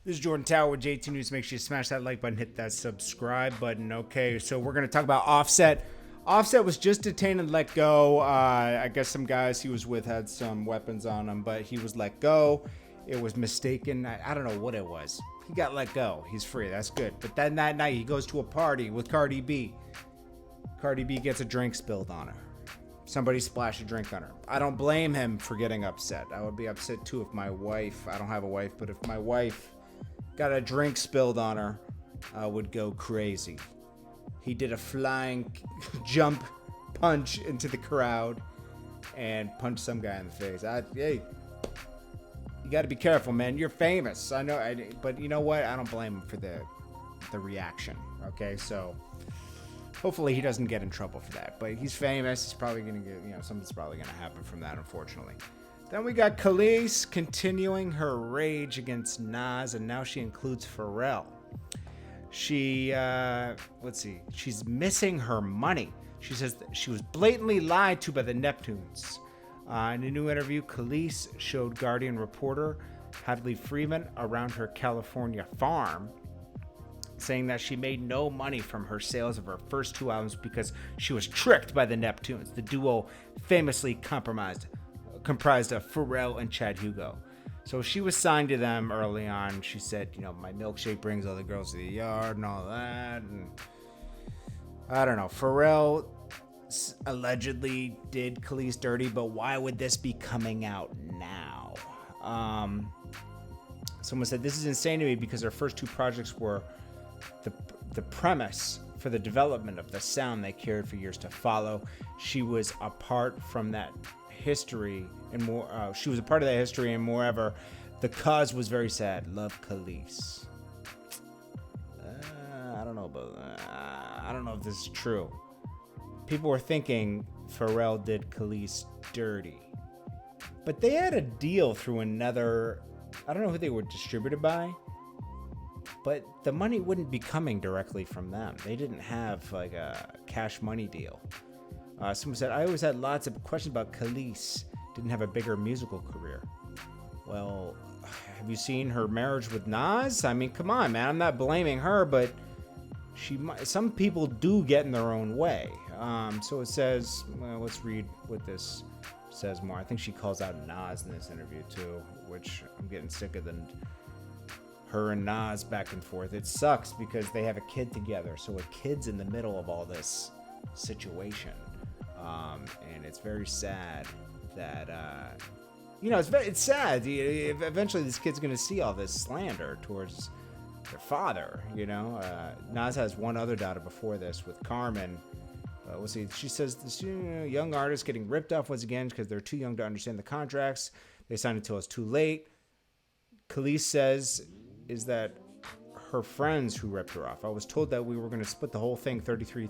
This is Jordan Tower with JT News. Make sure you smash that like button, hit that subscribe button. Okay, so we're going to talk about Offset. Offset was just detained and let go. I guess some guys he was with had some weapons on him, but he was let go. It was mistaken. I don't know what it was. He got let go. He's free. That's good. But then that night he goes to a party with Cardi B. Cardi B gets a drink spilled on her. Somebody splashed a drink on her. I don't blame him for getting upset. I would be upset too if my wife, I don't have a wife, but if my wife got a drink spilled on her, I would go crazy. He did a flying jump punch into the crowd and punched some guy in the face. Hey, you got to be careful, man. You're famous. I know, but you know what? I don't blame him for the reaction. Okay, so hopefully he doesn't get in trouble for that. But he's famous. He's probably gonna get, something's probably gonna happen from that, unfortunately. Then we got Kelis continuing her rage against Nas, and now she includes Pharrell. She, she's missing her money. She says that she was blatantly lied to by the Neptunes. In a new interview, Kelis showed Guardian reporter Hadley Freeman around her California farm, saying that she made no money from her sales of her first two albums because she was tricked by the Neptunes. The duo famously comprised of Pharrell and Chad Hugo. So she was signed to them early on. She said, my milkshake brings all the girls to the yard and all that. And I don't know. Pharrell allegedly did Kelis dirty, but why would this be coming out now? Someone said, this is insane to me because our first two projects were the premise for the development of the sound they cared for years to follow. She was apart from that history and more. She was a part of that history, and moreover, the cause was very sad. Love, Kelis. I don't know about that. I don't know if this is true. People were thinking Pharrell did Kelis dirty, but they had a deal through another. I don't know who they were distributed by, but the money wouldn't be coming directly from them. They didn't have like a cash money deal. Someone said, I always had lots of questions about Kelis. Didn't have a bigger musical career. Well, have you seen her marriage with Nas? I mean, come on, man. I'm not blaming her, but some people do get in their own way. So it says, well, let's read what this says more. I think she calls out Nas in this interview too, which I'm getting sick of her and Nas back and forth. It sucks because they have a kid together. So a kid's in the middle of all this situation. And it's very sad that, it's sad. Eventually this kid's going to see all this slander towards their father, Nas has one other daughter before this with Carmen. We'll see. She says this young artist getting ripped off once again because they're too young to understand the contracts. They signed until it's too late. Kelis says is that her friends who ripped her off. I was told that we were going to split the whole thing 33,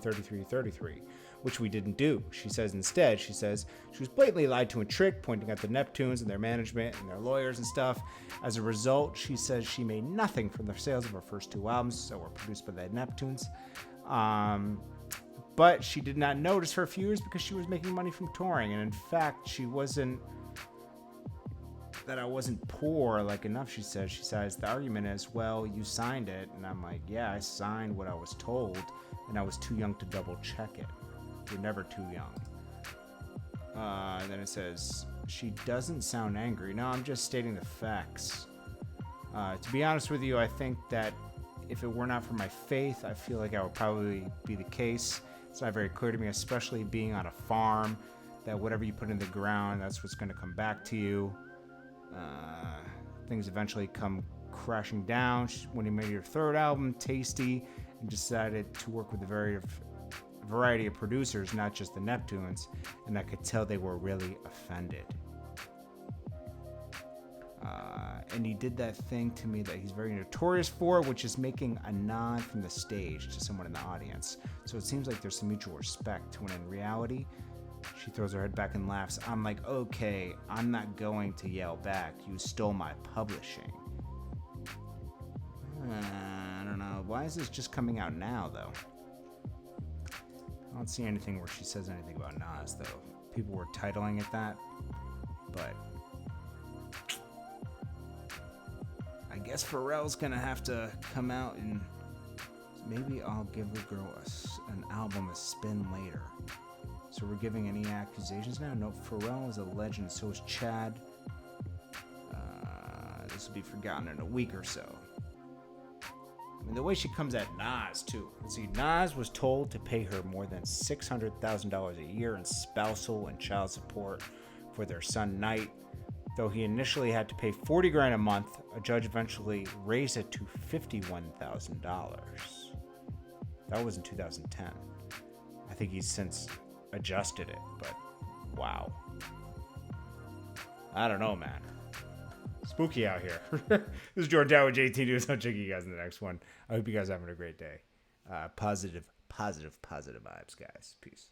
which we didn't do. She says instead, she was blatantly lied to and tricked, pointing at the Neptunes and their management and their lawyers and stuff. As a result, she says she made nothing from the sales of her first two albums that were produced by the Neptunes. But she did not notice for a few years because she was making money from touring. And in fact, I wasn't poor like enough, she says. She says, the argument is, well, you signed it. And I'm like, yeah, I signed what I was told. And I was too young to double check it. You're never too young. Then it says, she doesn't sound angry. No, I'm just stating the facts. To be honest with you, I think that if it were not for my faith, I feel like I would probably be the case. It's not very clear to me, especially being on a farm, that whatever you put in the ground, that's what's going to come back to you. Things eventually come crashing down. When you made your third album, Tasty, and decided to work with a variety of producers, not just the Neptunes, and I could tell they were really offended. And he did that thing to me that he's very notorious for, which is making a nod from the stage to someone in the audience. So it seems like there's some mutual respect, when in reality, she throws her head back and laughs. I'm like, okay, I'm not going to yell back. You stole my publishing. I don't know. Why is this just coming out now, though? I don't see anything where she says anything about Nas, though. People were titling it that, but I guess Pharrell's gonna have to come out and maybe I'll give a girl an album a spin later. So we're giving any accusations now? No, Pharrell is a legend, so is Chad. This will be forgotten in a week or so. I mean, the way she comes at Nas, too. Let's see, Nas was told to pay her more than $600,000 a year in spousal and child support for their son, Knight. Though he initially had to pay $40,000 a month, a judge eventually raised it to $51,000. That was in 2010. I think he's since adjusted it, but wow. I don't know, man. Spooky out here. This is JordanTower with JT News. I'll check you guys in the next one. I hope you guys are having a great day. Positive vibes, guys. Peace.